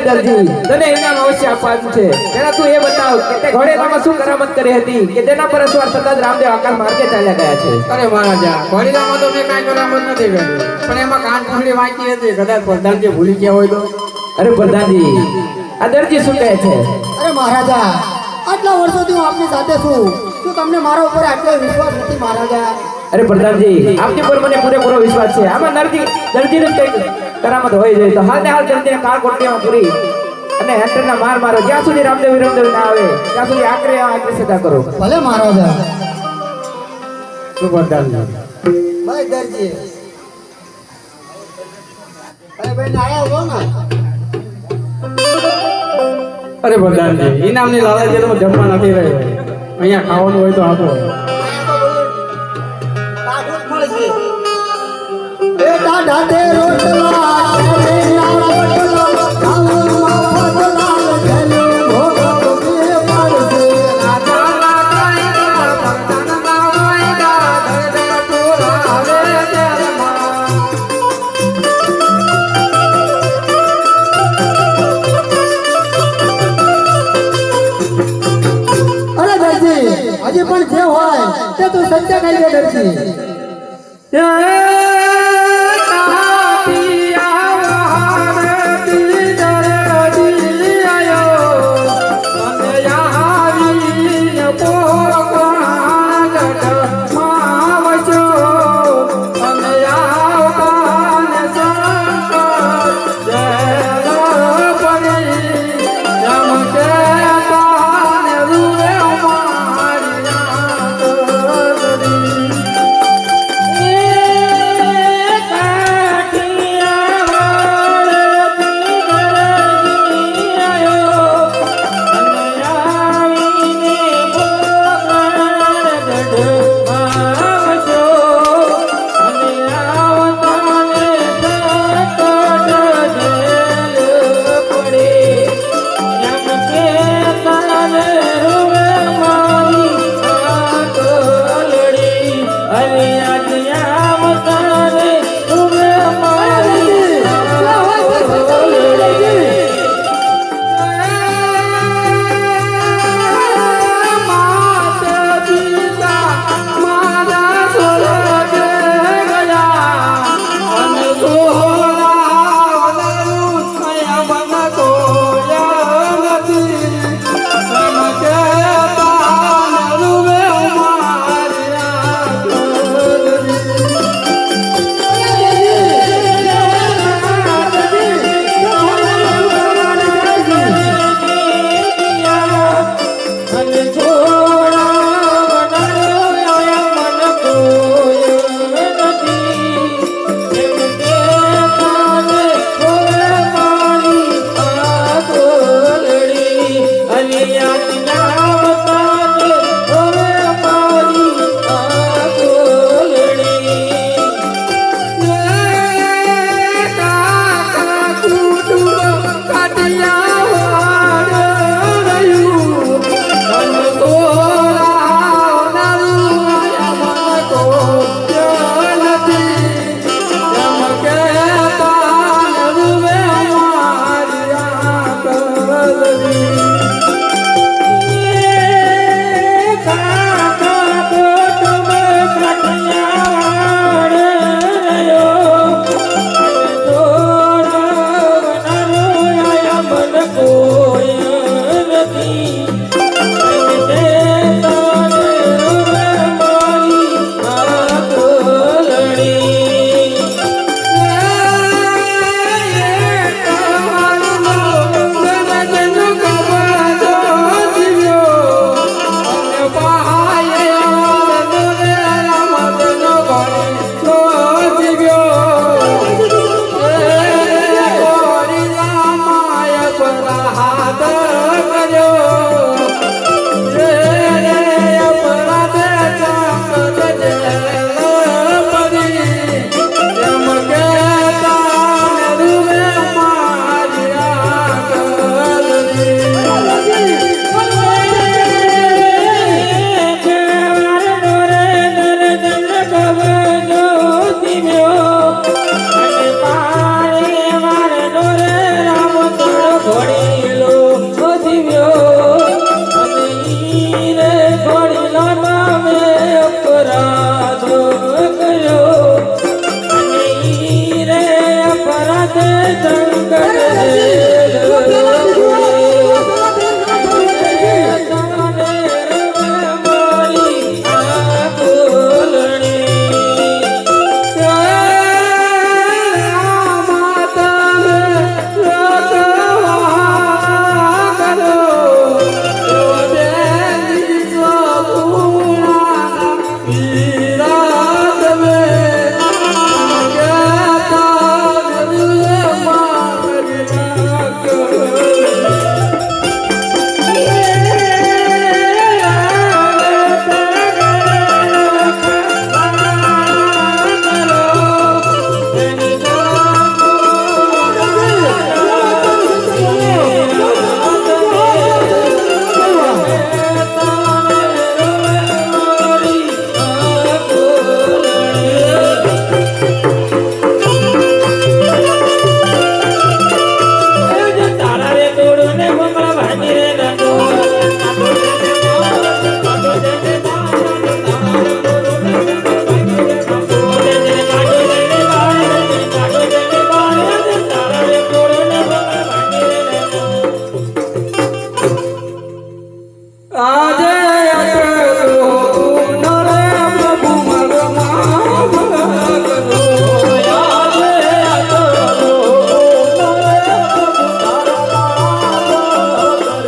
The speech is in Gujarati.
દરજી તને ઇનામ અવશ્ય આપવાનું છે તેના તું એ બતાવ કે તે ઘોડેલામાં શું કરામત કરી હતી કે તેના પર અસવાર સતત રામદેવ આકાશ માર્ગે ચાલ્યા ગયા છે. અરે મહારાજા ઘોડીલામાં તો મેં કાંઈ કરામત નથી કરી પણ એમાં કાન ખોડી વાંચી હતી કદાચ પ્રધાનજી ભૂલી ગયા હોય તો. અરે પ્રધાનજી આ દરજી શું કહે છે? અરે મહારાજા આટલા વર્ષોથી હું આપની સાથે છું શું તમને મારા ઉપર આટલો વિશ્વાસ નથી મહારાજા? અરે પ્રધાનજી આપની પર મને પૂરેપૂરો વિશ્વાસ છે. આમાં દરજીને કઈ કરામત હોય જાય તો હાલ ને હાલ દરજીને કાળ કોટડીમાં પૂરી અને હેન્ડરના માર મારો જ્યાં સુધી રામદેવ વિરમદેવ ના આવે ત્યાં સુધી આકરે સજા કરો. ભલે મહારાજા. શું પ્રધાનજી ભાઈ દરજી અરે ભાઈ આયા હો ને. અરે પ્રધાનજી ઇનામની લાલચે તો જમવા નથી રહ્યો અહીંયા ખાવાનું હોય તો આપો. બેટા ઢાઢે રોટલા હજી પણ જે હોય તે તું સત્ય કહી દે દરજી.